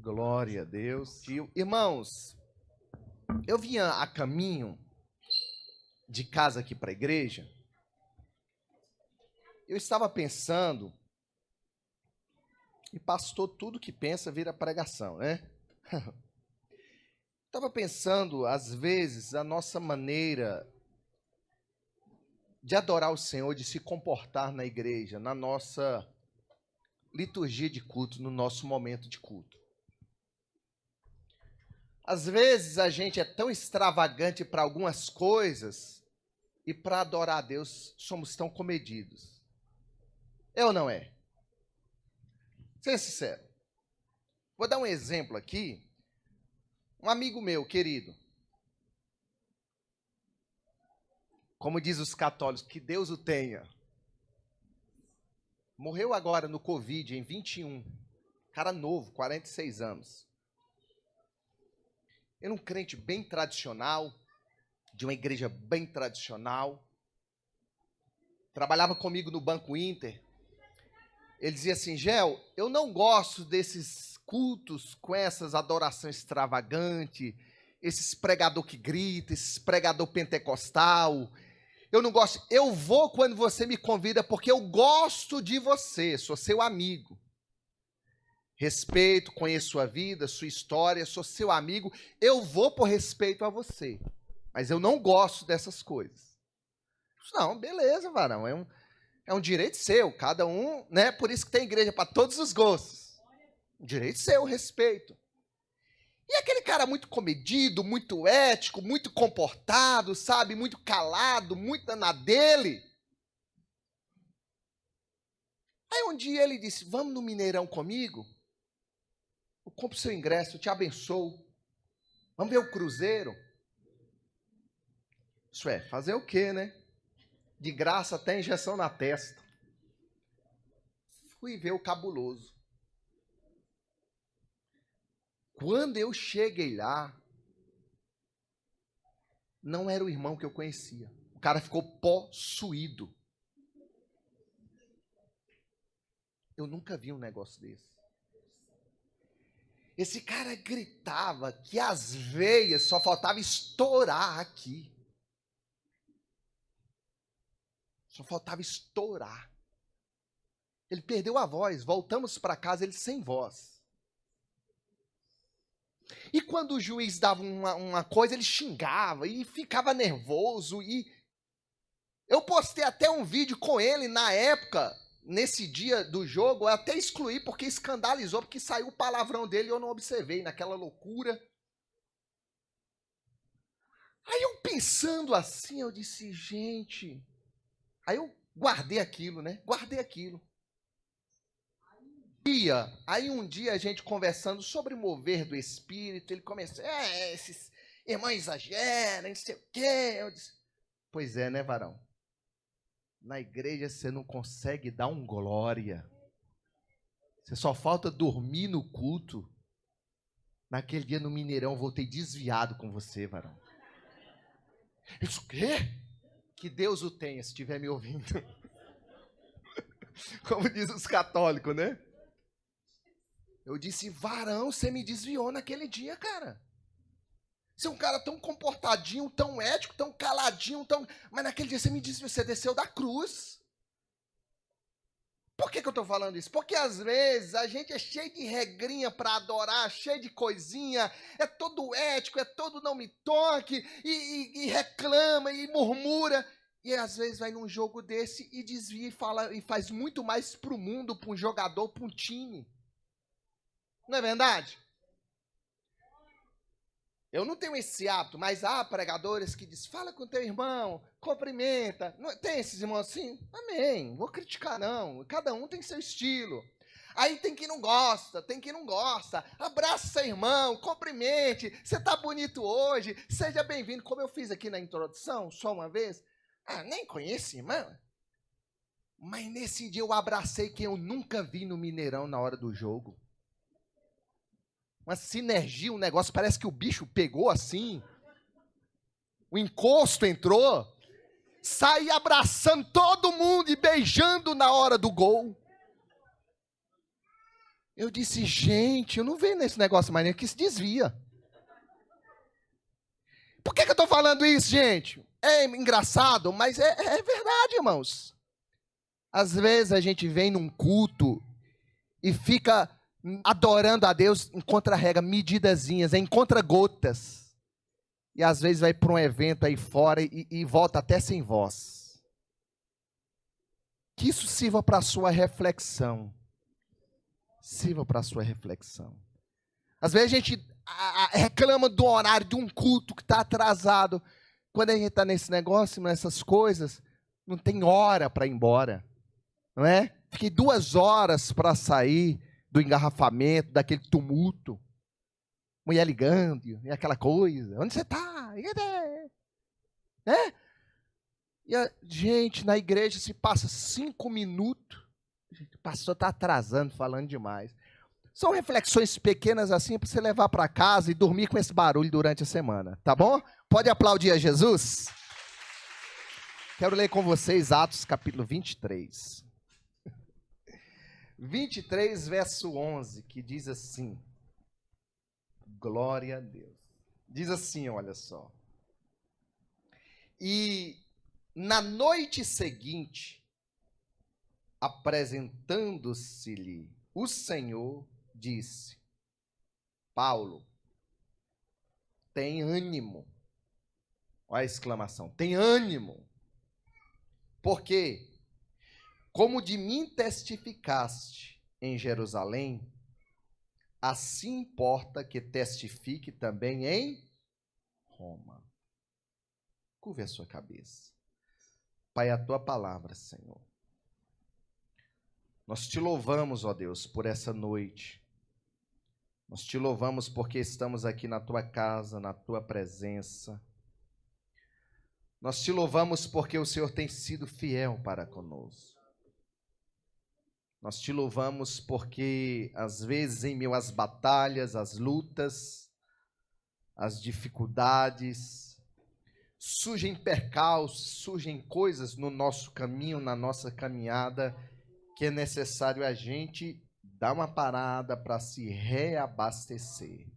Glória a Deus. Irmãos, eu vinha a caminho de casa aqui para a igreja. Eu estava pensando, e pastor, tudo que pensa vira pregação, né? Estava pensando, às vezes, a nossa maneira de adorar o Senhor, de se comportar na igreja, na nossa liturgia de culto, no nosso momento de culto. Às vezes a gente é tão extravagante para algumas coisas e para adorar a Deus somos tão comedidos. É ou não é? Seja sincero. Vou dar um exemplo aqui. Um amigo meu, querido. Como diz os católicos, que Deus o tenha. Morreu agora no Covid, em 21. Cara novo, 46 anos. Era um crente bem tradicional, de uma igreja bem tradicional. Trabalhava comigo no Banco Inter. Ele dizia assim, Gel, eu não gosto desses cultos com essas adorações extravagantes, esses pregador que grita, esses pregador pentecostal. Eu não gosto. Eu vou quando você me convida porque eu gosto de você, sou seu amigo. Respeito, conheço sua vida, sua história, sou seu amigo. Eu vou por respeito a você, mas eu não gosto dessas coisas. Não, beleza, varão, é um direito seu, cada um, né? Por isso que tem igreja para todos os gostos. Direito seu, respeito. E aquele cara muito comedido, muito ético, muito comportado, sabe? Muito calado, muito na dele. Aí um dia ele disse, vamos no Mineirão comigo? Eu compro seu ingresso, eu te abençoo. Vamos ver o Cruzeiro? Isso é, fazer o quê, né? De graça até injeção na testa. Fui ver o Cabuloso. Quando eu cheguei lá, não era o irmão que eu conhecia. O cara ficou possuído. Eu nunca vi um negócio desse. Esse cara gritava que as veias só faltava estourar aqui. Só faltava estourar. Ele perdeu a voz. Voltamos para casa, ele sem voz. E quando o juiz dava uma coisa, ele xingava e ficava nervoso. E eu postei até um vídeo com ele na época, nesse dia do jogo, eu até excluí porque escandalizou, porque saiu o palavrão dele e eu não observei naquela loucura. Aí eu pensando assim, eu disse, gente... Aí eu guardei aquilo, né? Guardei aquilo. Aí um dia a gente conversando sobre o mover do Espírito, ele começou, esses irmãos exageram, não sei o quê. Eu disse, pois é, né, varão? Na igreja você não consegue dar um glória. Você só falta dormir no culto. Naquele dia no Mineirão eu voltei desviado com você, varão. Eu disse, o quê? Que Deus o tenha, se estiver me ouvindo. Como diz os católicos, né? Eu disse, varão, você me desviou naquele dia, cara. Você é um cara tão comportadinho, tão ético, tão caladinho, mas naquele dia você me desviou, você desceu da cruz. Por que eu estou falando isso? Porque às vezes a gente é cheio de regrinha para adorar, cheio de coisinha, é todo ético, é todo não me toque, e reclama, e murmura. E às vezes vai num jogo desse e desvia e fala, e faz muito mais para o mundo, para um jogador, para um time. Não é verdade? Eu não tenho esse hábito, mas há pregadores que dizem, fala com teu irmão, cumprimenta. Não, tem esses irmãos assim? Amém, vou criticar não, cada um tem seu estilo. Aí tem quem não gosta, abraça seu irmão, cumprimente, você tá bonito hoje, seja bem-vindo, como eu fiz aqui na introdução, só uma vez. Nem conheço irmão. Mas nesse dia eu abracei quem eu nunca vi no Mineirão na hora do jogo. Uma sinergia, um negócio, parece que o bicho pegou assim, o encosto entrou, saí abraçando todo mundo e beijando na hora do gol. Eu disse, gente, eu não venho nesse negócio mais nem que se desvia. Por que eu estou falando isso, gente? É engraçado, mas é verdade, irmãos. Às vezes a gente vem num culto e fica adorando a Deus em contra-rega, medidazinhas, em contra-gotas. E às vezes vai para um evento aí fora e volta até sem voz. Que isso sirva para a sua reflexão. Sirva para a sua reflexão. Às vezes a gente reclama do horário de um culto que está atrasado. Quando a gente está nesse negócio, nessas coisas, não tem hora para ir embora. Não é? Fiquei 2 horas para sair do engarrafamento, daquele tumulto. Mulher ligando, e aquela coisa. Onde você está? E a gente na igreja se passa 5 minutos. O pastor está atrasando, falando demais. São reflexões pequenas assim para você levar para casa e dormir com esse barulho durante a semana, tá bom? Pode aplaudir a Jesus? Quero ler com vocês Atos capítulo 23. 23, verso 11, que diz assim, glória a Deus. Diz assim, olha só. E na noite seguinte, apresentando-se-lhe o Senhor, disse, Paulo, tem ânimo. Olha a exclamação, tem ânimo. Porque, como de mim testificaste em Jerusalém, assim importa que testifique também em Roma. Curve a sua cabeça. Pai, a tua palavra, Senhor. Nós te louvamos, ó Deus, por essa noite. Nós te louvamos porque estamos aqui na tua casa, na tua presença. Nós te louvamos porque o Senhor tem sido fiel para conosco. Nós te louvamos porque, às vezes, em meio às batalhas, às lutas, às dificuldades, surgem percalços, surgem coisas no nosso caminho, na nossa caminhada, que é necessário a gente dar uma parada para se reabastecer.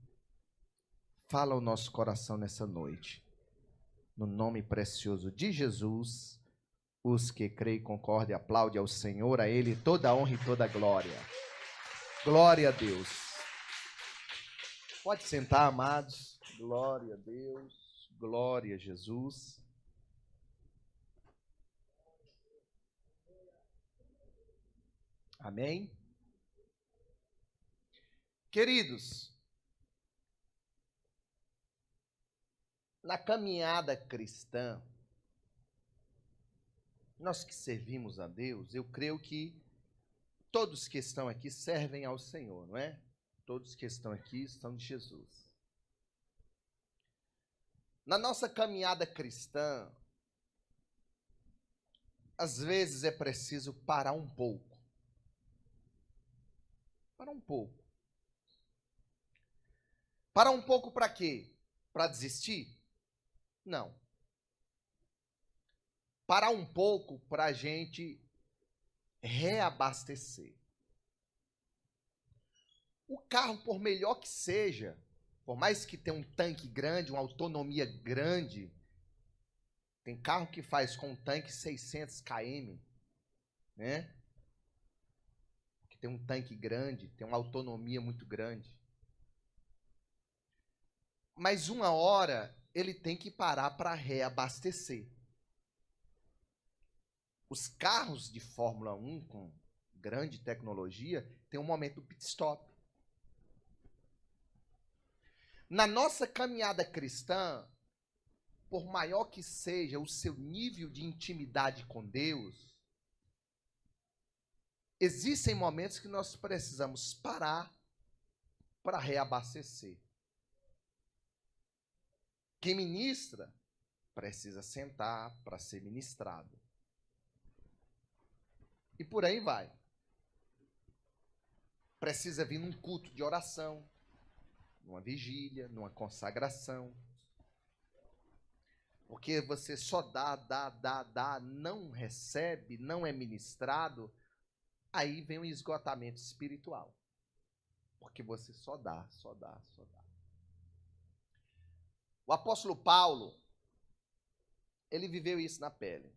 Fala o nosso coração nessa noite. No nome precioso de Jesus, os que creem, concordem, aplaudem ao Senhor, a Ele toda a honra e toda a glória. Glória a Deus. Pode sentar, amados. Glória a Deus. Glória a Jesus. Amém? Queridos, na caminhada cristã, nós que servimos a Deus, eu creio que todos que estão aqui servem ao Senhor, não é? Todos que estão aqui estão de Jesus. Na nossa caminhada cristã, às vezes é preciso parar um pouco. Parar um pouco. Parar um pouco para quê? Para desistir? Não. Parar um pouco para a gente reabastecer. O carro, por melhor que seja, por mais que tenha um tanque grande, uma autonomia grande, tem carro que faz com um tanque 600 km, né? Que tem um tanque grande, tem uma autonomia muito grande. Mas uma hora ele tem que parar para reabastecer. Os carros de Fórmula 1 com grande tecnologia tem um momento do pit stop. Na nossa caminhada cristã, por maior que seja o seu nível de intimidade com Deus, existem momentos que nós precisamos parar para reabastecer. Quem ministra precisa sentar para ser ministrado. E por aí vai. Precisa vir num culto de oração, numa vigília, numa consagração. Porque você só dá, não recebe, não é ministrado, aí vem um esgotamento espiritual. Porque você só dá, só dá, só dá. O apóstolo Paulo, ele viveu isso na pele.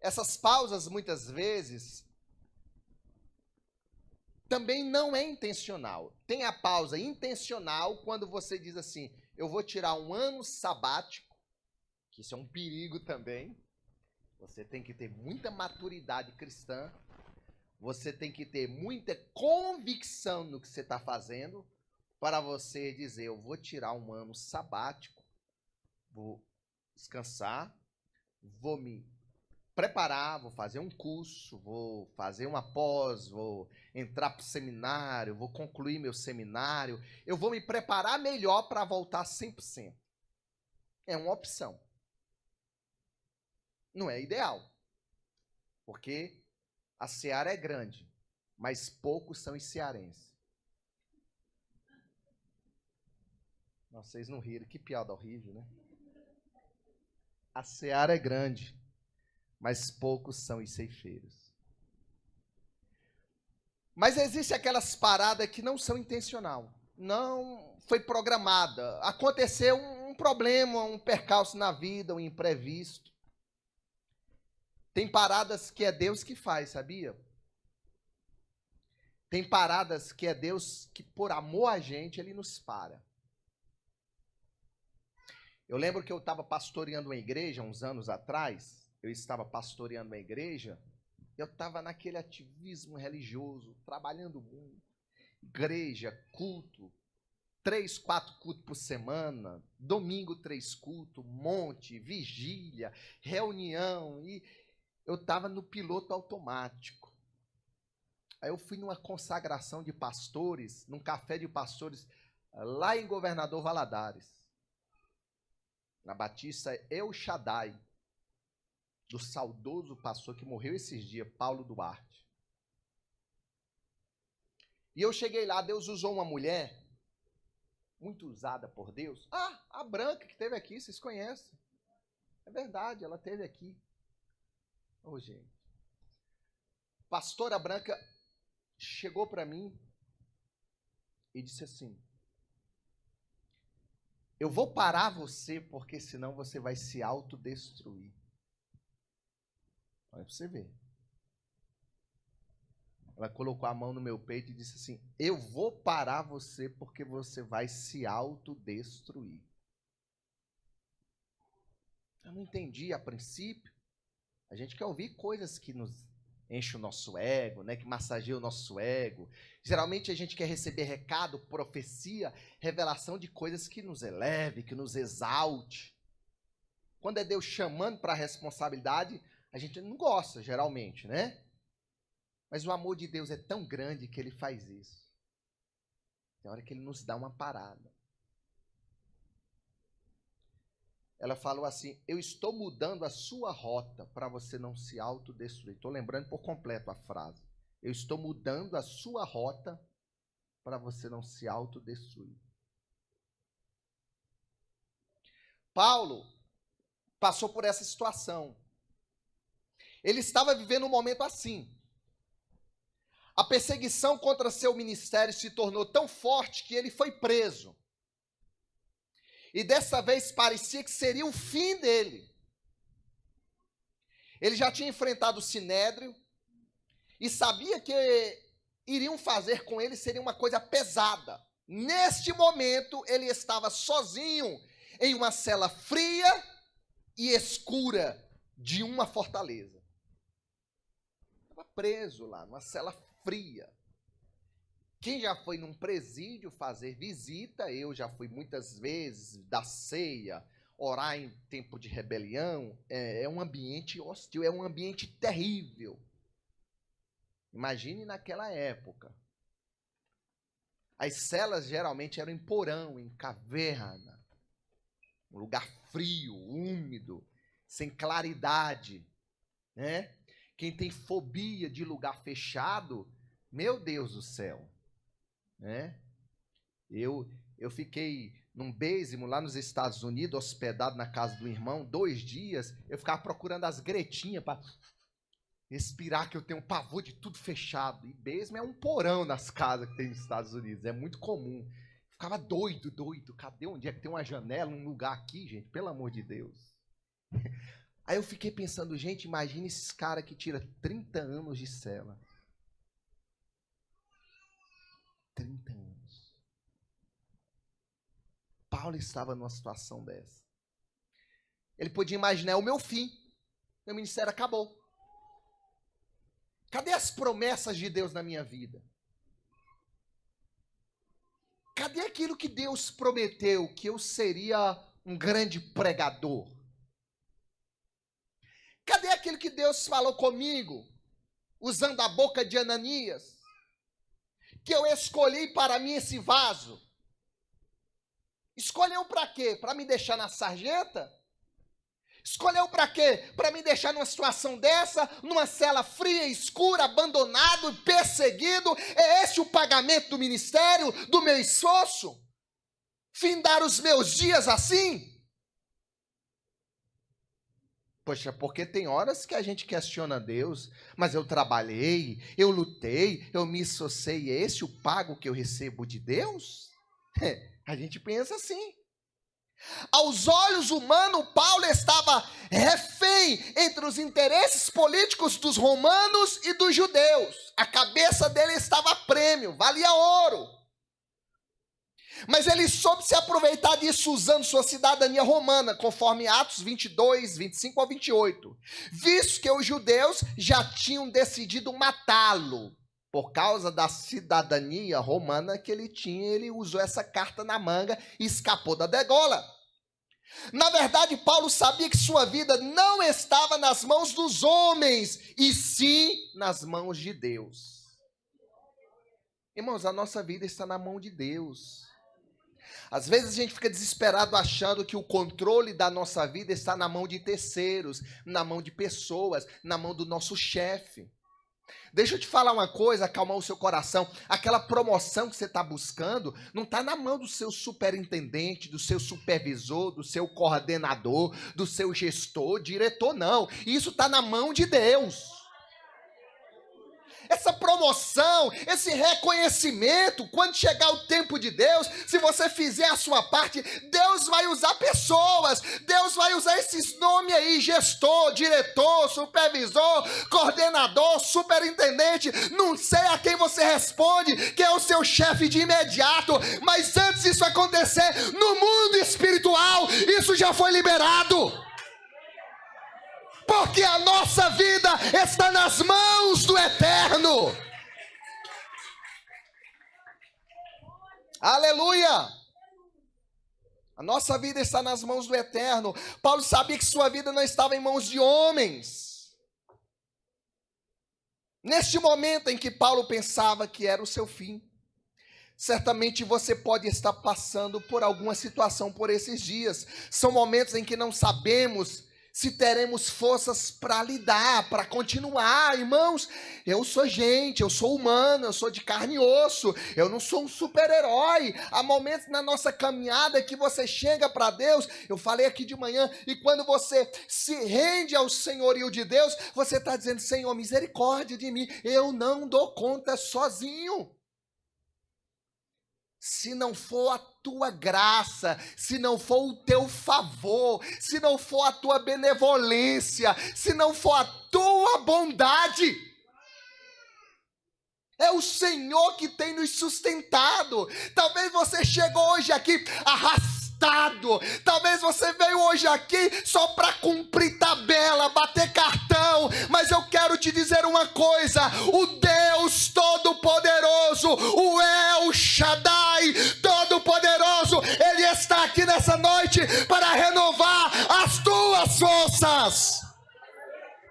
Essas pausas, muitas vezes, também não é intencional. Tem a pausa intencional quando você diz assim, eu vou tirar um ano sabático, que isso é um perigo também. Você tem que ter muita maturidade cristã, você tem que ter muita convicção no que você está fazendo, para você dizer, eu vou tirar um ano sabático, vou descansar, vou me preparar, vou fazer um curso, vou fazer uma pós, vou entrar para o seminário, vou concluir meu seminário, eu vou me preparar melhor para voltar 100%. É uma opção. Não é ideal, porque a seara é grande, mas poucos são os cearenses. Nossa, vocês não riram, que piada horrível, né? A seara é grande, mas poucos são os ceifeiros. Mas existem aquelas paradas que não são intencional, não foi programada. Aconteceu um problema, um percalço na vida, um imprevisto. Tem paradas que é Deus que faz, sabia? Tem paradas que é Deus que, por amor a gente, Ele nos para. Eu lembro que eu estava pastoreando uma igreja uns anos atrás, eu estava pastoreando uma igreja, eu estava naquele ativismo religioso, trabalhando muito, igreja, culto, 3, 4 cultos por semana, domingo 3 cultos, monte, vigília, reunião, e eu estava no piloto automático. Aí eu fui numa consagração de pastores, num café de pastores, lá em Governador Valadares, na Batista El Shaddai, do saudoso pastor que morreu esses dias, Paulo Duarte. E eu cheguei lá, Deus usou uma mulher, muito usada por Deus. Ah, a Branca que esteve aqui, vocês conhecem. É verdade, ela esteve aqui. Ô, gente. Pastora Branca chegou para mim e disse assim, eu vou parar você, porque senão você vai se autodestruir. Olha para você ver. Ela colocou a mão no meu peito e disse assim, eu vou parar você, porque você vai se autodestruir. Eu não entendi a princípio. A gente quer ouvir coisas que nos enchem o nosso ego, né? Que massageiam o nosso ego. Geralmente a gente quer receber recado, profecia, revelação de coisas que nos eleve, que nos exalte. Quando é Deus chamando para a responsabilidade, a gente não gosta, geralmente, né? Mas o amor de Deus é tão grande que Ele faz isso. Tem hora que Ele nos dá uma parada. Ela falou assim, eu estou mudando a sua rota para você não se autodestruir. Estou lembrando por completo a frase. Eu estou mudando a sua rota para você não se autodestruir. Paulo passou por essa situação. Ele estava vivendo um momento assim. A perseguição contra seu ministério se tornou tão forte que ele foi preso. E dessa vez parecia que seria o fim dele. Ele já tinha enfrentado o Sinédrio e sabia que iriam fazer com ele seria uma coisa pesada. Neste momento, ele estava sozinho em uma cela fria e escura de uma fortaleza. Estava preso lá, numa cela fria. Quem já foi num presídio fazer visita, eu já fui muitas vezes, dar ceia, orar em tempo de rebelião, é um ambiente hostil, é um ambiente terrível. Imagine naquela época. As celas geralmente eram em porão, em caverna, um lugar frio, úmido, sem claridade, né? Quem tem fobia de lugar fechado, meu Deus do céu, né? Eu fiquei num basement lá nos Estados Unidos, hospedado na casa do irmão, 2 dias, eu ficava procurando as gretinhas para Respirar, que eu tenho pavor de tudo fechado. E mesmo é um porão nas casas que tem nos Estados Unidos. É muito comum. Ficava doido. Cadê onde é que tem uma janela, um lugar aqui, gente? Pelo amor de Deus. Aí eu fiquei pensando, gente, imagina esses caras que tiram 30 anos de cela. 30 anos. Paulo estava numa situação dessa. Ele podia imaginar, é o meu fim. Meu ministério acabou. Cadê as promessas de Deus na minha vida? Cadê aquilo que Deus prometeu, que eu seria um grande pregador? Cadê aquilo que Deus falou comigo, usando a boca de Ananias, que eu escolhi para mim esse vaso? Escolheu para quê? Para me deixar na sarjeta? Escolheu para quê? Para me deixar numa situação dessa, numa cela fria, escura, abandonado, perseguido? É esse o pagamento do ministério, do meu esforço? Findar os meus dias assim? Poxa, porque tem horas que a gente questiona Deus, mas eu trabalhei, eu lutei, eu me esforcei, é esse o pago que eu recebo de Deus? A gente pensa assim. Aos olhos humanos, Paulo estava refém entre os interesses políticos dos romanos e dos judeus. A cabeça dele estava a prêmio, valia ouro. Mas ele soube se aproveitar disso usando sua cidadania romana, conforme Atos 22, 25 a 28. Visto que os judeus já tinham decidido matá-lo. Por causa da cidadania romana que ele tinha, ele usou essa carta na manga e escapou da degola. Na verdade, Paulo sabia que sua vida não estava nas mãos dos homens, e sim nas mãos de Deus. Irmãos, a nossa vida está na mão de Deus. Às vezes a gente fica desesperado achando que o controle da nossa vida está na mão de terceiros, na mão de pessoas, na mão do nosso chefe. Deixa eu te falar uma coisa, acalmar o seu coração. Aquela promoção que você está buscando não está na mão do seu superintendente, do seu supervisor, do seu coordenador, do seu gestor, diretor, não. Isso está na mão de Deus. Essa promoção, esse reconhecimento, quando chegar o tempo de Deus, se você fizer a sua parte, Deus vai usar pessoas, Deus vai usar esses nomes aí, gestor, diretor, supervisor, coordenador, superintendente, não sei a quem você responde, que é o seu chefe de imediato, mas antes disso acontecer, no mundo espiritual, isso já foi liberado. Porque a nossa vida está nas mãos do Eterno. Aleluia! A nossa vida está nas mãos do Eterno. Paulo sabia que sua vida não estava em mãos de homens. Neste momento em que Paulo pensava que era o seu fim, certamente você pode estar passando por alguma situação por esses dias. São momentos em que não sabemos se teremos forças para lidar, para continuar. Irmãos, eu sou gente, eu sou humano, eu sou de carne e osso, eu não sou um super-herói. Há momentos na nossa caminhada que você chega para Deus, eu falei aqui de manhã, e quando você se rende ao senhorio de Deus, você está dizendo, Senhor, misericórdia de mim, eu não dou conta sozinho. Se não for a tua graça, se não for o teu favor, se não for a tua benevolência, se não for a tua bondade, é o Senhor que tem nos sustentado. Talvez você chegou hoje aqui arrastado, talvez você veio hoje aqui só para cumprir tabela, bater cartão, mas eu quero te dizer uma coisa, o Deus Todo-Poderoso, o El Shaddai Todo-Poderoso, Ele está aqui nessa noite para renovar as tuas forças.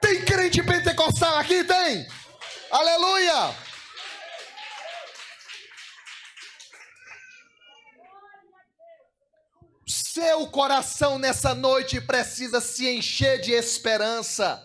Tem crente pentecostal aqui? Tem? Aleluia! Seu coração nessa noite precisa se encher de esperança.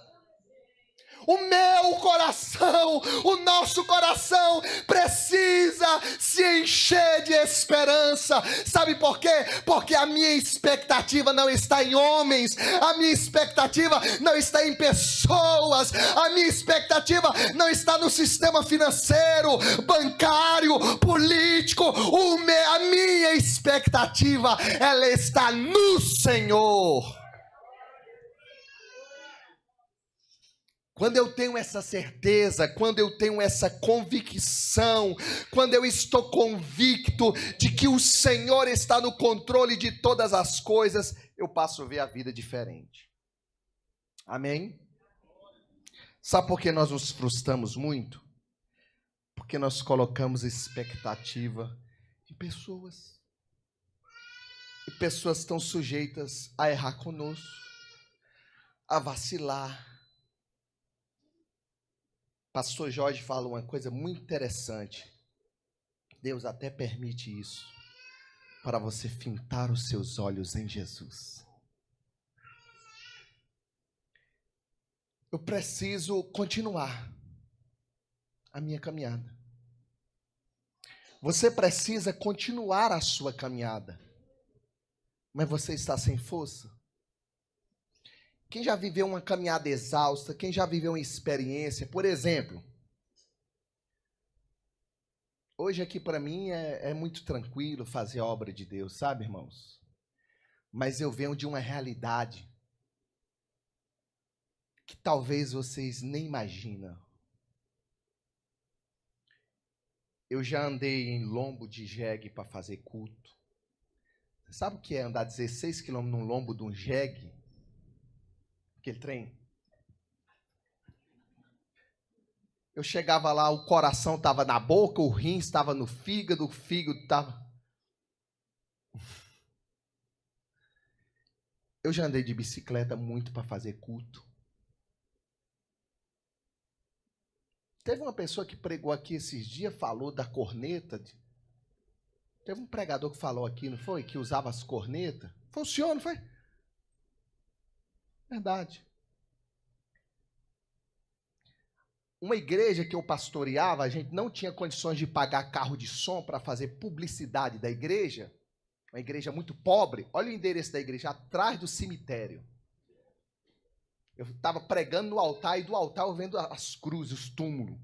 O meu coração, o nosso coração precisa se encher de esperança. Sabe por quê? Porque a minha expectativa não está em homens, a minha expectativa não está em pessoas, a minha expectativa não está no sistema financeiro, bancário, político. A minha expectativa, ela está no Senhor. Quando eu tenho essa certeza, quando eu tenho essa convicção, quando eu estou convicto de que o Senhor está no controle de todas as coisas, eu passo a ver a vida diferente. Amém? Sabe por que nós nos frustramos muito? Porque nós colocamos expectativa em pessoas. E pessoas estão sujeitas a errar conosco, a vacilar. Pastor Jorge fala uma coisa muito interessante. Deus até permite isso para você fintar os seus olhos em Jesus. Eu preciso continuar a minha caminhada. Você precisa continuar a sua caminhada, mas você está sem força. Quem já viveu uma caminhada exausta, quem já viveu uma experiência, por exemplo, hoje aqui para mim é muito tranquilo fazer a obra de Deus, sabe, irmãos? Mas eu venho de uma realidade que talvez vocês nem imaginam. Eu já andei em lombo de jegue para fazer culto. Você sabe o que é andar 16 quilômetros num lombo de um jegue? Aquele trem. Eu chegava lá, o coração estava na boca, o rim estava no fígado, o fígado estava... Eu já andei de bicicleta muito para fazer culto. Teve uma pessoa que pregou aqui esses dias, falou da corneta. Teve um pregador que falou aqui, não foi? Que usava as cornetas. Foi o senhor, não foi? Verdade. Uma igreja que eu pastoreava, a gente não tinha condições de pagar carro de som para fazer publicidade da igreja. Uma igreja muito pobre. Olha o endereço da igreja, atrás do cemitério. Eu estava pregando no altar e do altar eu vendo as cruzes, os túmulos.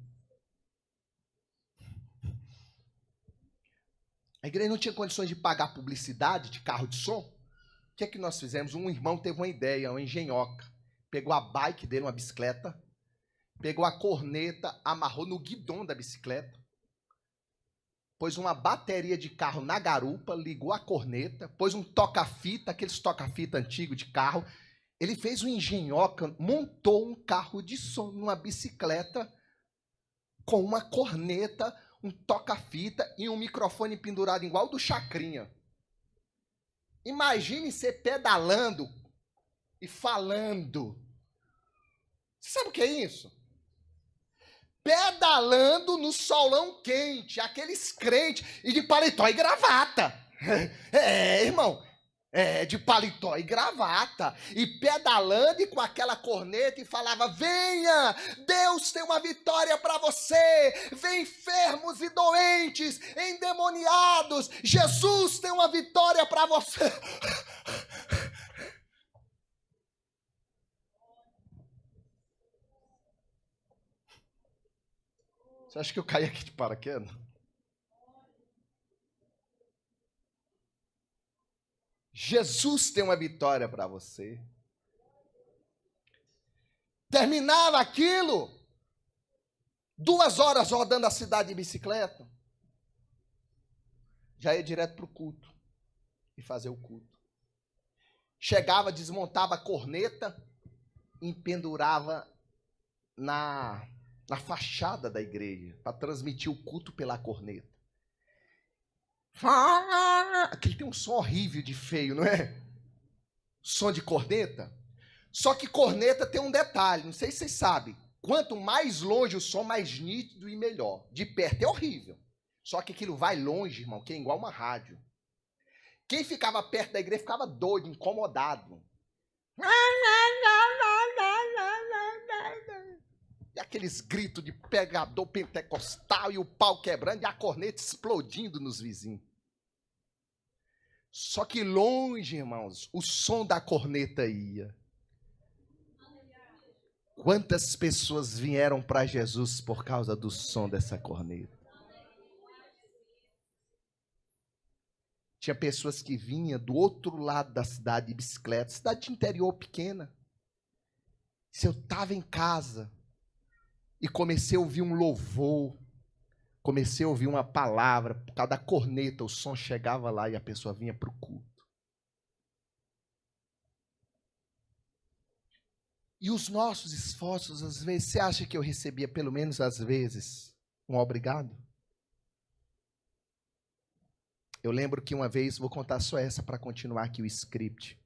A igreja não tinha condições de pagar publicidade de carro de som. O que é que nós fizemos? Um irmão teve uma ideia, uma engenhoca. Pegou a bike dele, uma bicicleta, pegou a corneta, amarrou no guidão da bicicleta, pôs uma bateria de carro na garupa, ligou a corneta, pôs um toca-fita, aqueles toca-fita antigos de carro. Ele fez um engenhoca, montou um carro de som numa bicicleta com uma corneta, um toca-fita e um microfone pendurado igual do Chacrinha. Imagine você pedalando e falando. Você sabe o que é isso? Pedalando no solão quente, aqueles crentes, e de paletó e gravata. Irmão, de paletó e gravata, e pedalando e com aquela corneta, e falava: venha, Deus tem uma vitória para você, vem enfermos e doentes, endemoniados, Jesus tem uma vitória para você. Você acha que eu caí aqui de paraquedas? Jesus tem uma vitória para você. Terminava aquilo, 2 horas rodando a cidade de bicicleta, já ia direto para o culto e fazer o culto. Chegava, desmontava a corneta e pendurava na fachada da igreja para transmitir o culto pela corneta. Aqui tem um som horrível de feio, não é? Som de corneta. Só que corneta tem um detalhe, não sei se vocês sabem. Quanto mais longe o som, mais nítido e melhor. De perto é horrível. Só que aquilo vai longe, irmão, que é igual uma rádio. Quem ficava perto da igreja ficava doido, incomodado. e aqueles gritos de pregador pentecostal, e o pau quebrando, e a corneta explodindo nos vizinhos. Só que longe, irmãos, o som da corneta ia. Quantas pessoas vieram para Jesus por causa do som dessa corneta? Tinha pessoas que vinham do outro lado da cidade de bicicleta, cidade de interior pequena. Se eu estava em casa e comecei a ouvir um louvor, comecei a ouvir uma palavra, por causa da corneta, o som chegava lá e a pessoa vinha para o culto. E os nossos esforços, às vezes, você acha que eu recebia, pelo menos às vezes, um obrigado? Eu lembro que uma vez, vou contar só essa para continuar aqui o script.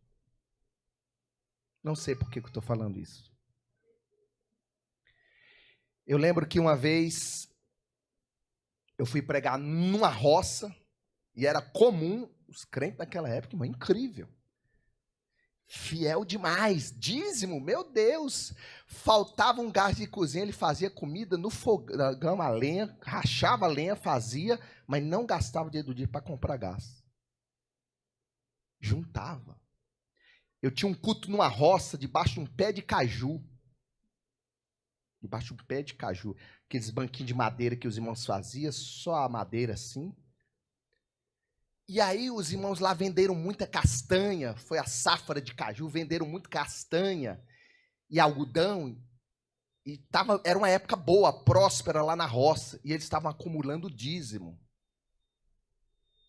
Não sei por que eu estou falando isso. Eu lembro que uma vez eu fui pregar numa roça e era comum, os crentes naquela época, mas incrível. Fiel demais, dízimo, meu Deus. Faltava um gás de cozinha, ele fazia comida no fogão, a lenha, rachava a lenha, fazia, mas não gastava o dinheiro do dia para comprar gás. Juntava. Eu tinha um culto numa roça, debaixo de um pé de caju. Debaixo de um pé de caju. Aqueles banquinhos de madeira que os irmãos faziam, só a madeira assim. E aí os irmãos lá venderam muita castanha, foi a safra de caju, venderam muito castanha e algodão. E era uma época boa, próspera lá na roça, e eles estavam acumulando dízimo.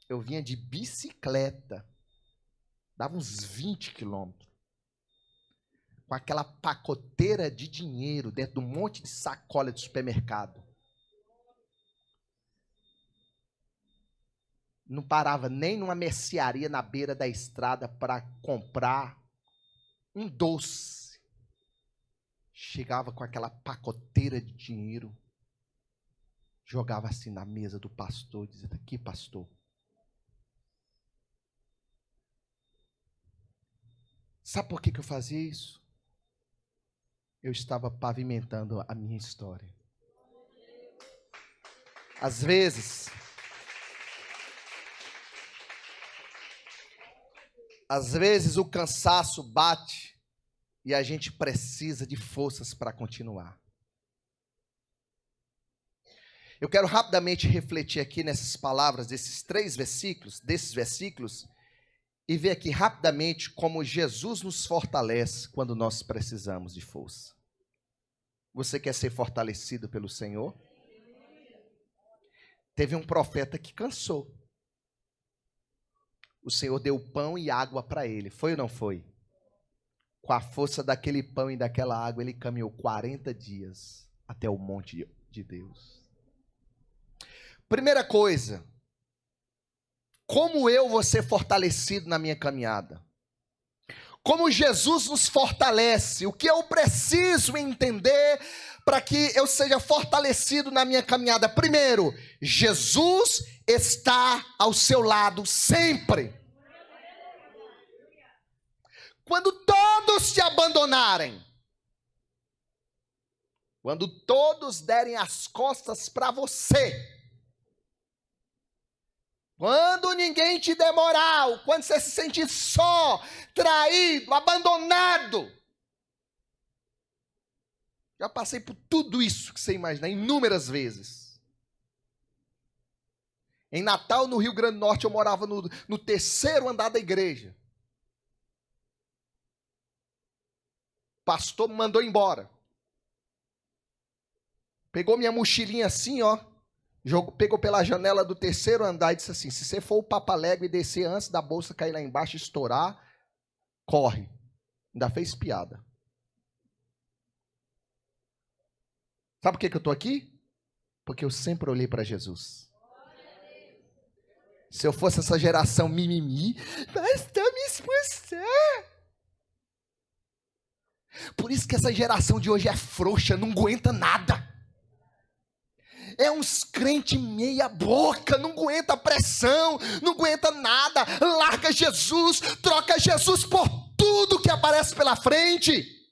Eu vinha de bicicleta, dava uns 20 quilômetros, com aquela pacoteira de dinheiro dentro de um monte de sacola de supermercado. Não parava nem numa mercearia na beira da estrada para comprar um doce. Chegava com aquela pacoteira de dinheiro, jogava assim na mesa do pastor, dizia: aqui, pastor. Sabe por que eu fazia isso? Eu estava pavimentando a minha história. Às vezes o cansaço bate e a gente precisa de forças para continuar. Eu quero rapidamente refletir aqui nessas palavras desses versículos, e ver aqui rapidamente como Jesus nos fortalece quando nós precisamos de força. Você quer ser fortalecido pelo Senhor? Teve um profeta que cansou. O Senhor deu pão e água para ele. Foi ou não foi? Com a força daquele pão e daquela água, ele caminhou 40 dias até o monte de Deus. Primeira coisa, como eu vou ser fortalecido na minha caminhada? Como Jesus nos fortalece? O que eu preciso entender para que eu seja fortalecido na minha caminhada? Primeiro, Jesus está ao seu lado sempre. Quando todos te abandonarem, quando todos derem as costas para você, quando ninguém te der moral, quando você se sentir só, traído, abandonado. Já passei por tudo isso que você imagina, inúmeras vezes. Em Natal, no Rio Grande do Norte, eu morava no terceiro andar da igreja. O pastor me mandou embora. Pegou minha mochilinha assim, ó. Pegou pela janela do terceiro andar e disse assim: se você for o papalégua e descer antes da bolsa cair lá embaixo e estourar, corre. Ainda fez piada. Sabe por que eu estou aqui? Porque eu sempre olhei para Jesus. Se eu fosse essa geração mimimi, basta me expulsar. Por isso que essa geração de hoje é frouxa, não aguenta nada. É uns crente meia boca, não aguenta pressão, não aguenta nada, larga Jesus, troca Jesus por tudo que aparece pela frente.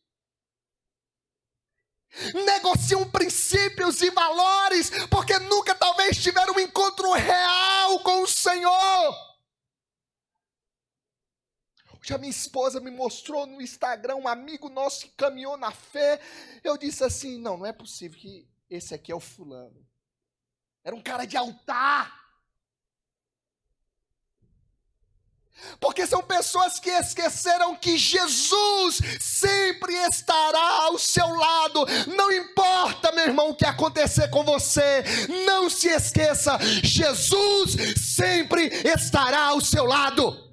negociam princípios e valores, porque nunca talvez tiveram um encontro real com o Senhor. Já minha esposa me mostrou no Instagram um amigo nosso que caminhou na fé. Eu disse assim, não é possível que esse aqui é o fulano. Era um cara de altar. Porque são pessoas que esqueceram que Jesus sempre estará ao seu lado. Não importa, meu irmão, o que acontecer com você. Não se esqueça, Jesus sempre estará ao seu lado.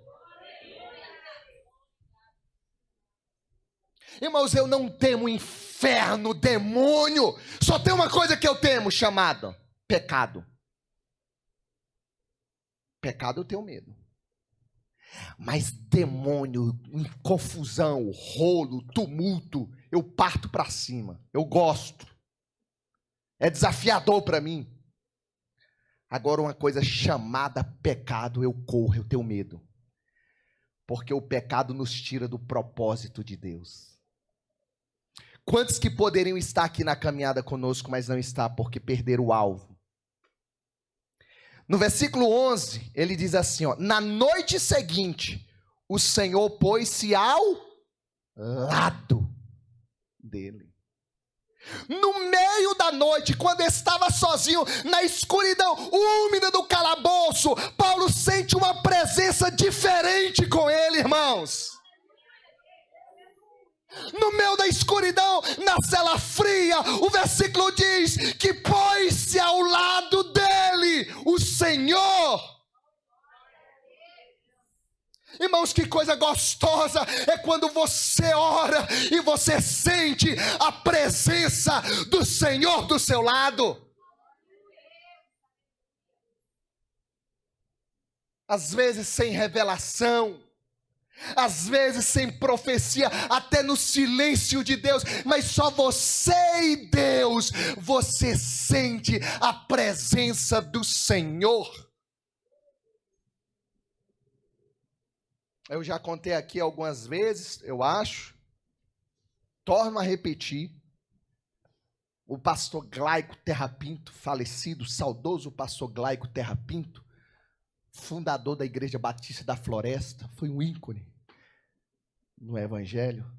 Irmãos, eu não temo inferno, demônio. Só tem uma coisa que eu temo, chamada pecado. Pecado eu tenho medo. Mas demônio, confusão, rolo, tumulto, eu parto para cima. Eu gosto. É desafiador para mim. Agora uma coisa chamada pecado, eu corro, eu tenho medo. Porque o pecado nos tira do propósito de Deus. Quantos que poderiam estar aqui na caminhada conosco, mas não está porque perderam o alvo? No versículo 11, ele diz assim, ó, na noite seguinte, o Senhor pôs-se ao lado dele. No meio da noite, quando estava sozinho, na escuridão úmida do calabouço, Paulo sente uma presença diferente com ele, irmãos. No meio da escuridão, na cela fria, o versículo diz que pôs-se ao lado dele o Senhor. Irmãos, que coisa gostosa é quando você ora e você sente a presença do Senhor do seu lado. Às vezes sem revelação, às vezes sem profecia, até no silêncio de Deus, mas só você e Deus, você sente a presença do Senhor. Eu já contei aqui algumas vezes, eu acho, torno a repetir, o pastor Glaico Terra Pinto, falecido, saudoso pastor Glaico Terra Pinto, fundador da Igreja Batista da Floresta, foi um ícone no Evangelho.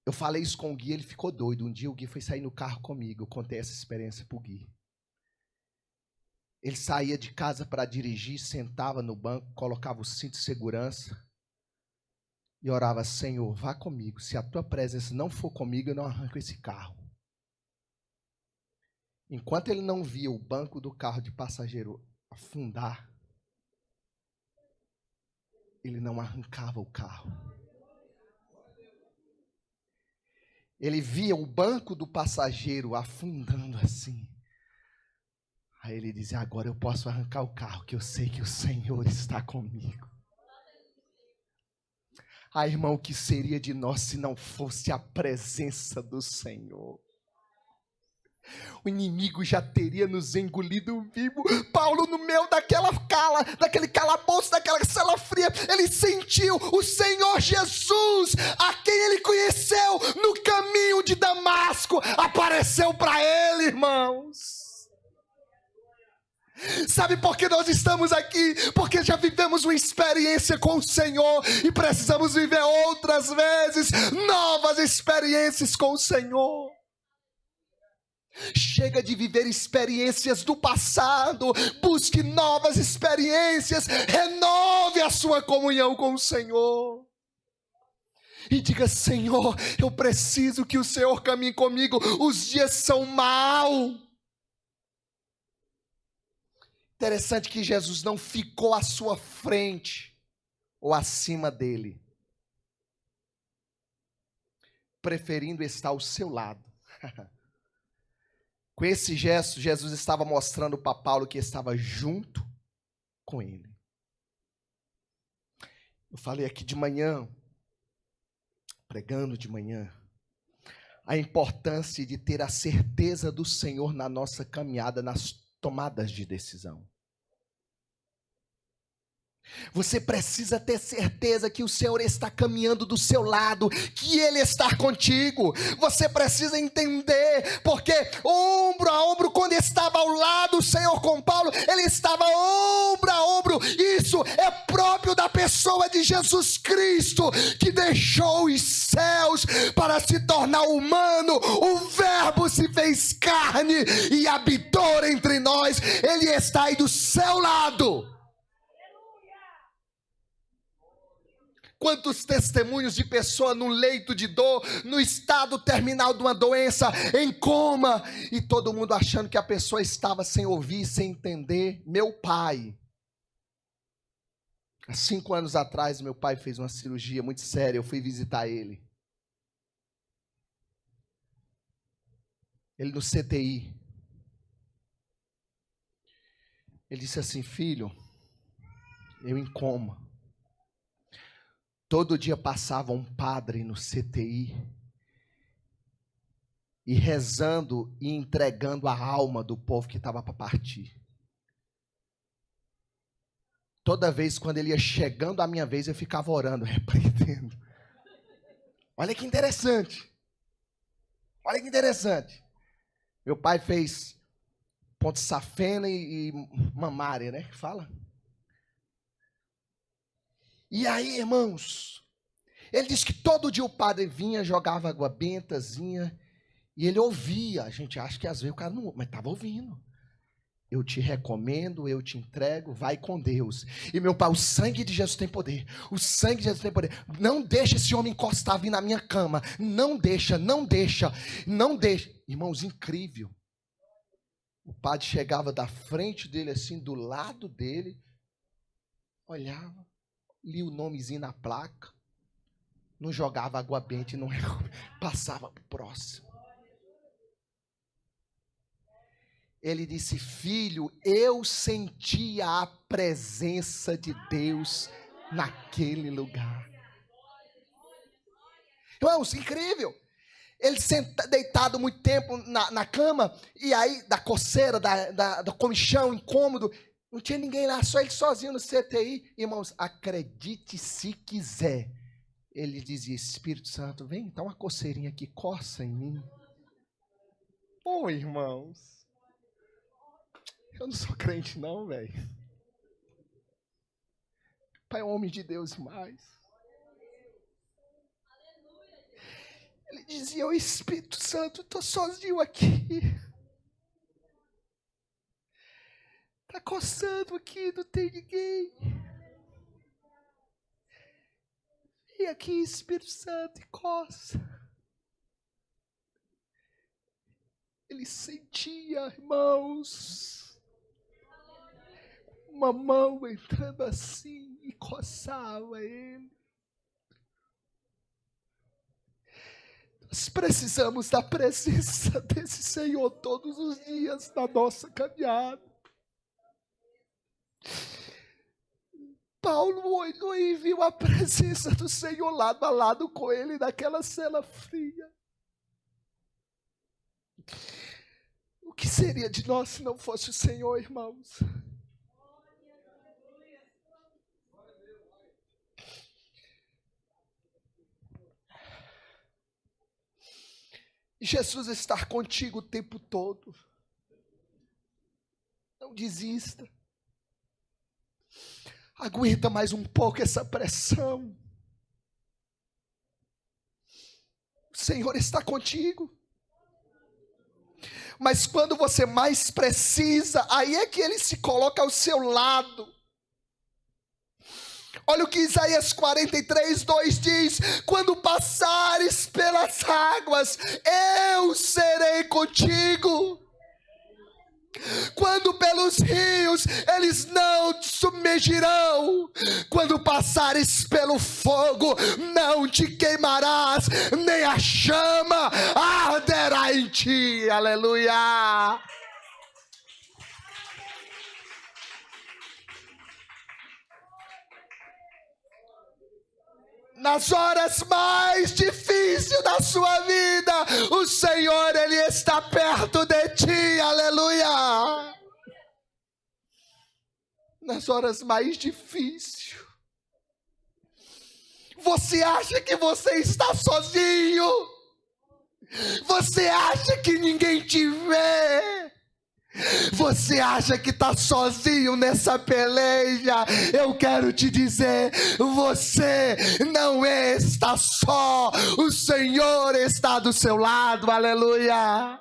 Eu falei isso com o Gui, ele ficou doido. Um dia o Gui foi sair no carro comigo, eu contei essa experiência para o Gui. Ele saía de casa para dirigir, sentava no banco, colocava o cinto de segurança e orava, Senhor, vá comigo. Se a tua presença não for comigo, eu não arranco esse carro. Enquanto ele não via o banco do carro de passageiro afundar, ele não arrancava o carro. Ele via o banco do passageiro afundando assim. Aí ele dizia, agora eu posso arrancar o carro, que eu sei que o Senhor está comigo. Ah, irmão, o que seria de nós se não fosse a presença do Senhor? O inimigo já teria nos engolido vivo. Paulo, no meio daquele calabouço, daquela cela fria, ele sentiu o Senhor Jesus, a quem ele conheceu no caminho de Damasco, apareceu para ele, irmãos. Sabe por que nós estamos aqui? Porque já vivemos uma experiência com o Senhor e precisamos viver outras vezes novas experiências com o Senhor. Chega de viver experiências do passado, busque novas experiências, renove a sua comunhão com o Senhor. E diga, Senhor, eu preciso que o Senhor caminhe comigo, os dias são maus. Interessante que Jesus não ficou à sua frente ou acima dele, preferindo estar ao seu lado. Com esse gesto, Jesus estava mostrando para Paulo que estava junto com ele. Eu falei aqui de manhã, pregando de manhã, a importância de ter a certeza do Senhor na nossa caminhada, nas tomadas de decisão. Você precisa ter certeza que o Senhor está caminhando do seu lado, que Ele está contigo. Você precisa entender, porque ombro a ombro, quando estava ao lado do Senhor com Paulo, Ele estava ombro a ombro. Isso é próprio da pessoa de Jesus Cristo, que deixou os céus para se tornar humano. O Verbo se fez carne e habitou entre nós. Ele está aí do seu lado. Quantos testemunhos de pessoa no leito de dor, no estado terminal de uma doença, em coma, e todo mundo achando que a pessoa estava sem ouvir, sem entender. Meu pai, há 5 anos atrás, meu pai fez uma cirurgia muito séria, eu fui visitar ele. Ele no CTI. Ele disse assim: filho, eu em coma. Todo dia passava um padre no CTI e rezando e entregando a alma do povo que estava para partir. Toda vez quando ele ia chegando a minha vez, eu ficava orando, repreendendo. Olha que interessante. Olha que interessante. Meu pai fez ponte safena e mamária, né? Que fala? E aí, irmãos, ele disse que todo dia o padre vinha, jogava água bentazinha, e ele ouvia. A gente acha que às vezes o cara não, mas estava ouvindo. Eu te recomendo, eu te entrego, vai com Deus. E meu pai, o sangue de Jesus tem poder. O sangue de Jesus tem poder. Não deixa esse homem encostar, vir na minha cama. Não deixa, não deixa, não deixa. Irmãos, incrível. O padre chegava da frente dele, assim, do lado dele, olhava, lia o nomezinho na placa, não jogava água benta e não passava para o próximo. Ele disse: filho, eu sentia a presença de Deus naquele lugar. Irmãos, incrível. Ele deitado muito tempo na cama, e aí da coceira, da comichão, incômodo, não tinha ninguém lá, só ele sozinho no CTI. Irmãos, acredite se quiser, ele dizia: Espírito Santo, vem, dá uma coceirinha aqui, coça em mim. Oh, irmãos, eu não sou crente não, velho. Pai é um homem de Deus demais. Ele dizia: o Espírito Santo, estou sozinho aqui. Está coçando aqui, não tem ninguém. E aqui, Espírito Santo, e coça. Ele sentia, irmãos, uma mão entrando assim e coçava ele. Nós precisamos da presença desse Senhor todos os dias na nossa caminhada. Paulo olhou e viu a presença do Senhor lado a lado com ele naquela cela fria. O que seria de nós se não fosse o Senhor, irmãos? Jesus está contigo o tempo todo. Não desista. Aguenta mais um pouco essa pressão. O Senhor está contigo. Mas quando você mais precisa, aí é que Ele se coloca ao seu lado. Olha o que Isaías 43:2 diz: quando passares pelas águas, eu serei contigo. Quando pelos rios, eles não te submergirão. Quando passares pelo fogo, não te queimarás, nem a chama arderá em ti. Aleluia. Nas horas mais difíceis da sua vida, o Senhor, Ele está perto de ti, aleluia. nas horas mais difíceis. Você acha que você está sozinho? Você acha que ninguém te vê? Você acha que está sozinho nessa peleja? Eu quero te dizer, você não está só. O Senhor está do seu lado, aleluia.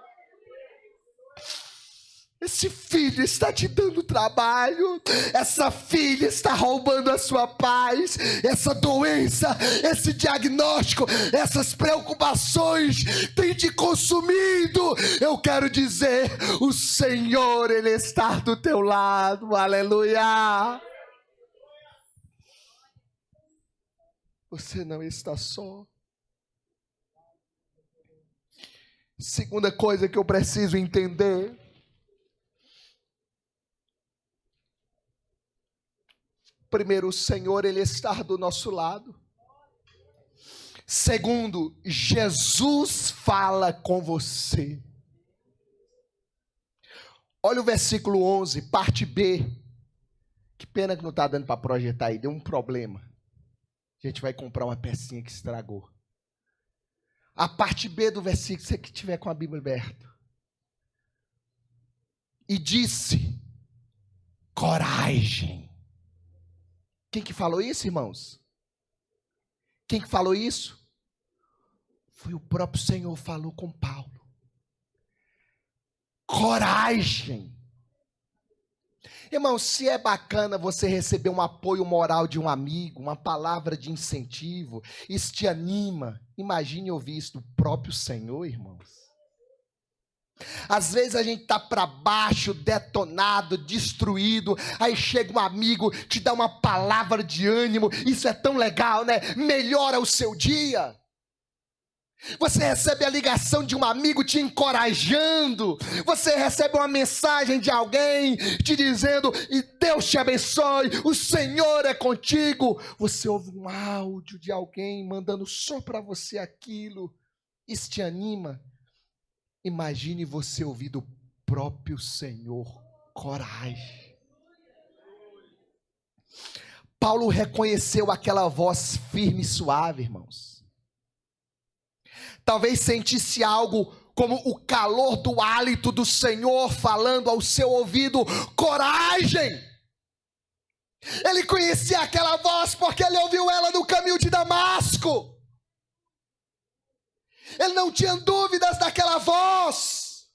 Esse filho está te dando trabalho, essa filha está roubando a sua paz, essa doença, esse diagnóstico, essas preocupações têm te consumido. Eu quero dizer, o Senhor, Ele está do teu lado, aleluia. Você não está só. Segunda coisa que eu preciso entender: primeiro, o Senhor, Ele está do nosso lado. Segundo, Jesus fala com você. Olha o versículo 11, parte B. Que pena que não está dando para projetar aí, deu um problema. A gente vai comprar uma pecinha que estragou. A parte B do versículo, você que tiver com a Bíblia aberta. E disse: coragem. Quem que falou isso, irmãos? Quem que falou isso? Foi o próprio Senhor, falou com Paulo. Coragem. Irmão, se é bacana você receber um apoio moral de um amigo, uma palavra de incentivo, isso te anima. Imagine ouvir isso do próprio Senhor, irmãos. Às vezes a gente está para baixo, detonado, destruído, aí chega um amigo, te dá uma palavra de ânimo, isso é tão legal, né? Melhora o seu dia. Você recebe a ligação de um amigo te encorajando, você recebe uma mensagem de alguém te dizendo, e Deus te abençoe, o Senhor é contigo. Você ouve um áudio de alguém mandando só para você aquilo, isso te anima. Imagine você ouvir do próprio Senhor, coragem. Paulo reconheceu aquela voz firme e suave, irmãos. Talvez sentisse algo como o calor do hálito do Senhor falando ao seu ouvido, coragem. Ele conhecia aquela voz porque ele ouviu ela no caminho de Damasco. Ele não tinha dúvidas daquela voz.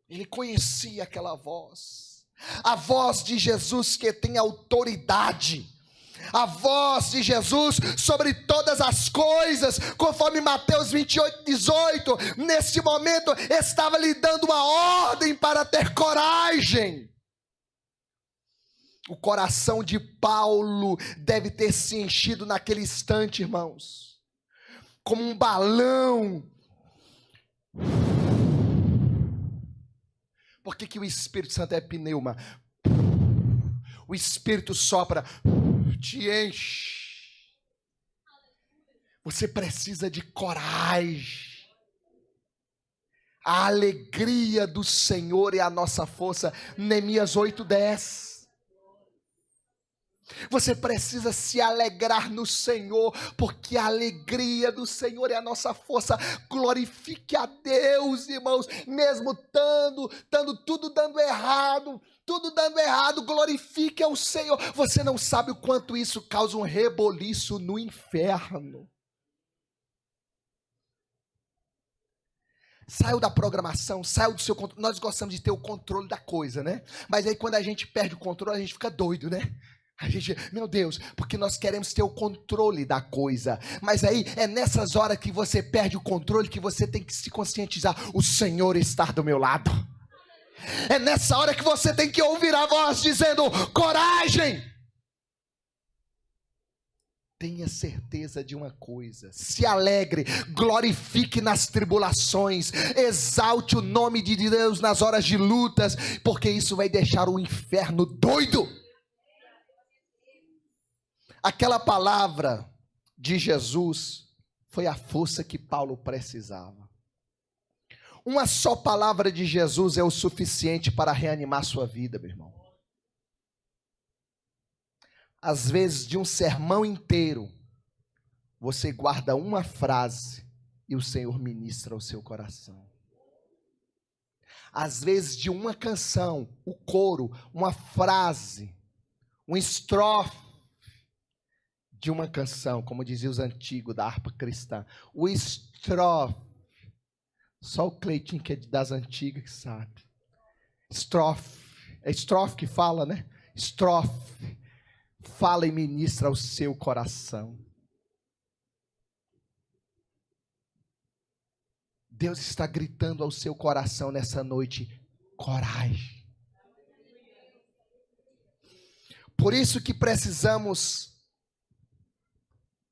Ele conhecia aquela voz. A voz de Jesus que tem autoridade. A voz de Jesus sobre todas as coisas. Conforme Mateus 28, 18. Nesse momento estava lhe dando uma ordem para ter coragem. O coração de Paulo deve ter se enchido naquele instante, irmãos. Como um balão. Por que o Espírito Santo é pneuma? O Espírito sopra, te enche. Você precisa de coragem. A alegria do Senhor é a nossa força. Neemias 8:10. Você precisa se alegrar no Senhor, porque a alegria do Senhor é a nossa força. Glorifique a Deus, irmãos, mesmo estando tudo dando errado, glorifique ao Senhor. Você não sabe o quanto isso causa um reboliço no inferno. Saiu da programação, saiu do seu controle. Nós gostamos de ter o controle da coisa, né? Mas aí quando a gente perde o controle, a gente fica doido, né? A gente, meu Deus, porque nós queremos ter o controle da coisa. Mas aí é nessas horas que você perde o controle que você tem que se conscientizar. O Senhor está do meu lado. É nessa hora que você tem que ouvir a voz dizendo, coragem. Tenha certeza de uma coisa, se alegre, glorifique nas tribulações, exalte o nome de Deus nas horas de lutas, porque isso vai deixar o inferno doido. Aquela palavra de Jesus foi a força que Paulo precisava. Uma só palavra de Jesus é o suficiente para reanimar sua vida, meu irmão. Às vezes, de um sermão inteiro, você guarda uma frase e o Senhor ministra ao seu coração. Às vezes, de uma canção, o coro, uma frase, um estrofe de uma canção, como diziam os antigos da harpa cristã, o estrofe, só o Cleitinho que é das antigas que sabe. Estrofe, é estrofe que fala, né? Estrofe, fala e ministra ao seu coração. Deus está gritando ao seu coração nessa noite, coragem. Por isso que precisamos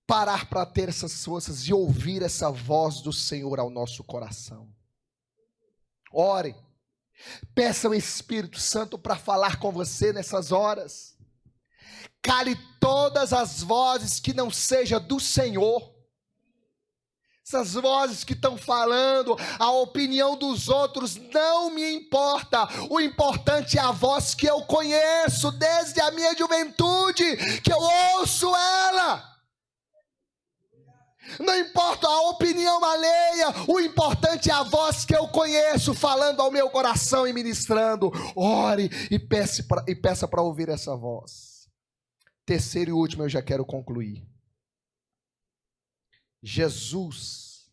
parar para ter essas forças e ouvir essa voz do Senhor ao nosso coração. Ore, peça o Espírito Santo para falar com você nessas horas. Cale todas as vozes que não sejam do Senhor. Essas vozes que estão falando, a opinião dos outros não me importa. O importante é a voz que eu conheço desde a minha juventude, que eu ouço ela. Não importa a opinião alheia, o importante é a voz que eu conheço, falando ao meu coração e ministrando. Ore e peça para ouvir essa voz. Terceiro e último, eu já quero concluir. Jesus,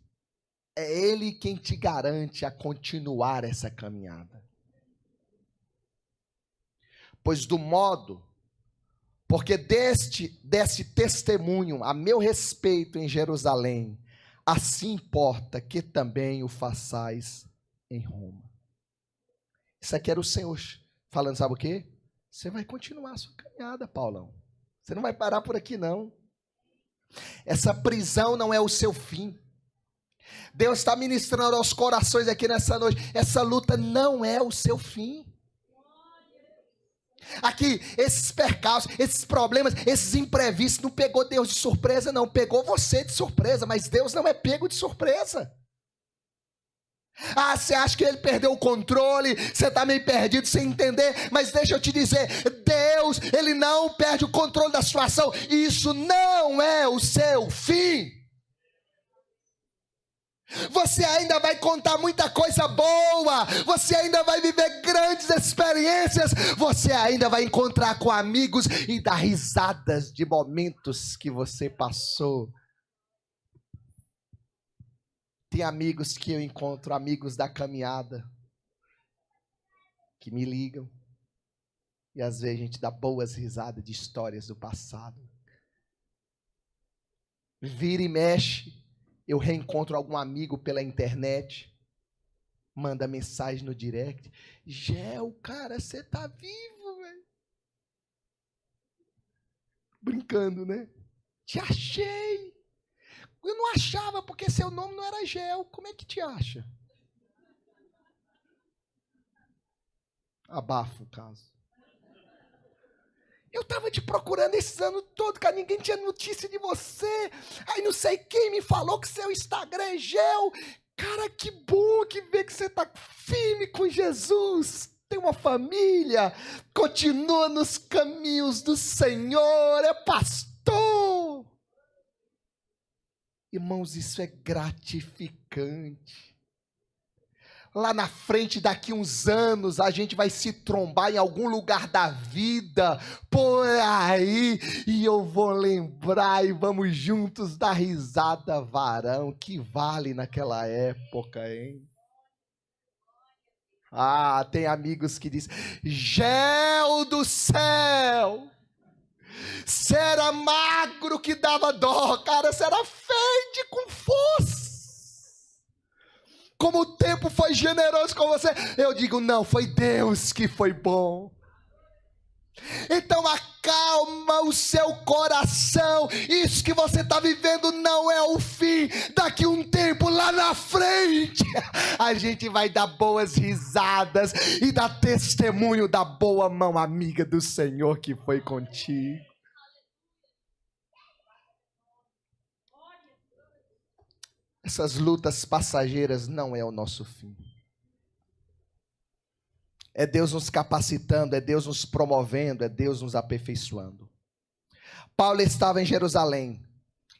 é Ele quem te garante a continuar essa caminhada. Pois porque deste testemunho a meu respeito em Jerusalém, assim importa que também o façais em Roma. Isso aqui era o Senhor falando, sabe o quê? Você vai continuar a sua caminhada, Paulão. Você não vai parar por aqui, não. Essa prisão não é o seu fim. Deus está ministrando aos corações aqui nessa noite. Essa luta não é o seu fim. Aqui, esses percalços, esses problemas, esses imprevistos, não pegou Deus de surpresa, não. Pegou você de surpresa, mas Deus não é pego de surpresa. Ah, você acha que Ele perdeu o controle, você está meio perdido sem entender, mas deixa eu te dizer, Deus, Ele não perde o controle da situação, isso não é o seu fim. Você ainda vai contar muita coisa boa, você ainda vai viver grandes experiências, você ainda vai encontrar com amigos e dar risadas de momentos que você passou. Tem amigos que eu encontro, amigos da caminhada, que me ligam, e às vezes a gente dá boas risadas de histórias do passado. Vira e mexe, eu reencontro algum amigo pela internet, manda mensagem no direct, Gel, cara, você tá vivo, velho. Brincando, né? Te achei. Eu não achava, porque seu nome não era Gel. Como é que te acha? Abafa o caso. Eu estava te procurando esses anos todos, cara, ninguém tinha notícia de você. Aí não sei quem me falou que seu Instagram é Gel. Cara, que bom que vê que você está firme com Jesus. Tem uma família, continua nos caminhos do Senhor, é pastor. Irmãos, isso é gratificante. Lá na frente, daqui uns anos, a gente vai se trombar em algum lugar da vida, por aí, e eu vou lembrar e vamos juntos dar risada, varão, que vale naquela época, hein? Ah, tem amigos que dizem, Gel do céu! Você era magro que dava dó, cara, você era fede com força. Como o tempo foi generoso com você. Eu digo, não, foi Deus que foi bom. Então acalma o seu coração. Isso que você está vivendo não é o fim. Daqui um tempo, lá na frente, a gente vai dar boas risadas e dar testemunho da boa mão amiga do Senhor que foi contigo. Essas lutas passageiras não é o nosso fim. É Deus nos capacitando, é Deus nos promovendo, é Deus nos aperfeiçoando. Paulo estava em Jerusalém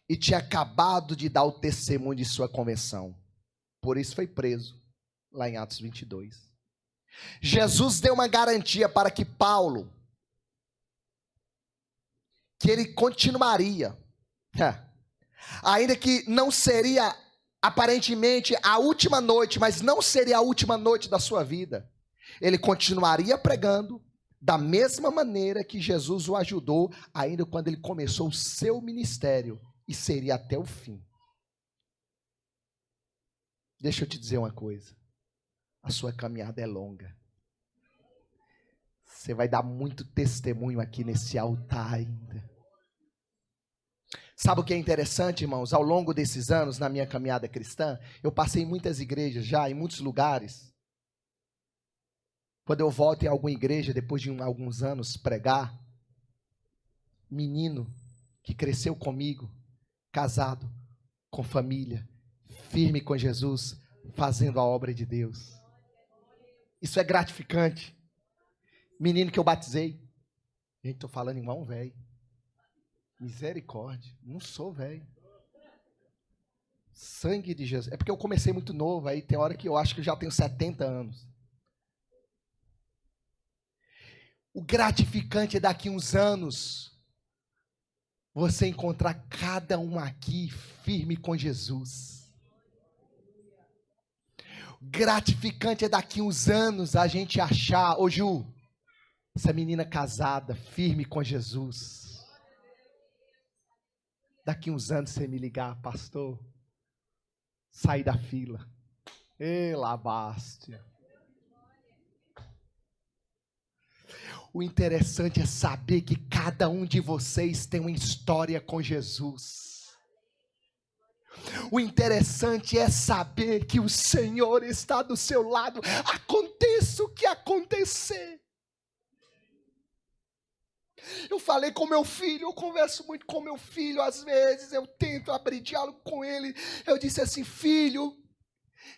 e tinha acabado de dar o testemunho de sua conversão. Por isso foi preso, lá em Atos 22. Jesus deu uma garantia para que Paulo, que ele continuaria, ainda que não seria aparentemente a última noite, mas não seria a última noite da sua vida. Ele continuaria pregando da mesma maneira que Jesus o ajudou, ainda quando ele começou o seu ministério, e seria até o fim. Deixa eu te dizer uma coisa, a sua caminhada é longa. Você vai dar muito testemunho aqui nesse altar ainda. Sabe o que é interessante, irmãos? Ao longo desses anos, na minha caminhada cristã, eu passei em muitas igrejas já, em muitos lugares. Quando eu volto em alguma igreja, depois de alguns anos, pregar, menino que cresceu comigo, casado, com família, firme com Jesus, fazendo a obra de Deus. Isso é gratificante. Menino que eu batizei. Gente, estou falando igual um velho. Misericórdia, não sou velho. Sangue de Jesus. É porque eu comecei muito novo, aí tem hora que eu acho que eu já tenho 70 anos. O gratificante é daqui uns anos você encontrar cada um aqui firme com Jesus. O gratificante é daqui uns anos a gente achar, ô Ju, essa menina casada, firme com Jesus. Daqui uns anos você me ligar, pastor, sair da fila. Elabástia. O interessante é saber que cada um de vocês tem uma história com Jesus. O interessante é saber que o Senhor está do seu lado, aconteça o que acontecer. Eu falei com meu filho, eu converso muito com meu filho, às vezes eu tento abrir diálogo com ele. Eu disse assim: filho,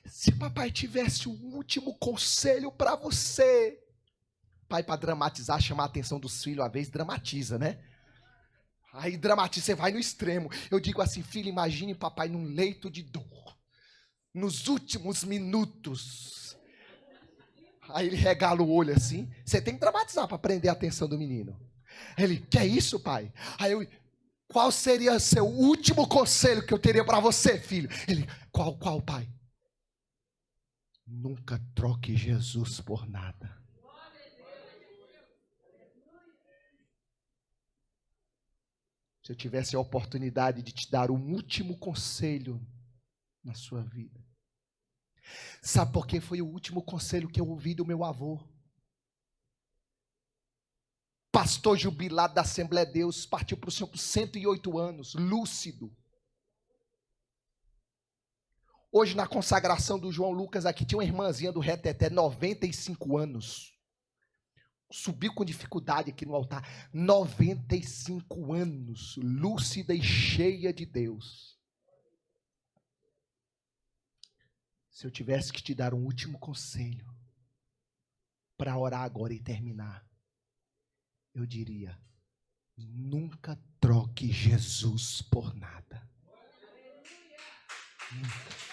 se papai tivesse um último conselho para você. Pai, para dramatizar, chamar a atenção dos filhos, às vezes dramatiza, né? Aí dramatiza, você vai no extremo. Eu digo assim: filho, imagine papai num leito de dor, nos últimos minutos. Aí ele regala o olho assim. Você tem que dramatizar para prender a atenção do menino. Ele: que é isso, pai? Aí eu: qual seria seu último conselho que eu teria para você, filho? Ele: qual, pai? Nunca troque Jesus por nada. Se eu tivesse a oportunidade de te dar um último conselho na sua vida. Sabe por que foi o último conselho que eu ouvi do meu avô? Pastor jubilado da Assembleia de Deus, partiu para o Senhor por 108 anos, lúcido. Hoje na consagração do João Lucas aqui, tinha uma irmãzinha do Reteté, 95 anos. Subiu com dificuldade aqui no altar, 95 anos, lúcida e cheia de Deus. Se eu tivesse que te dar um último conselho, para orar agora e terminar, eu diria: nunca troque Jesus por nada. Nunca.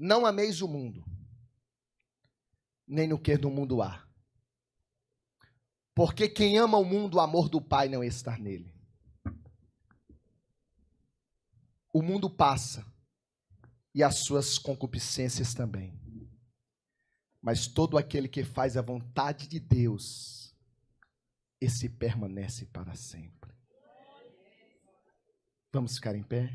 Não ameis o mundo, nem no que no mundo há. Porque quem ama o mundo, o amor do Pai não está nele. O mundo passa, e as suas concupiscências também. Mas todo aquele que faz a vontade de Deus, esse permanece para sempre. Vamos ficar em pé?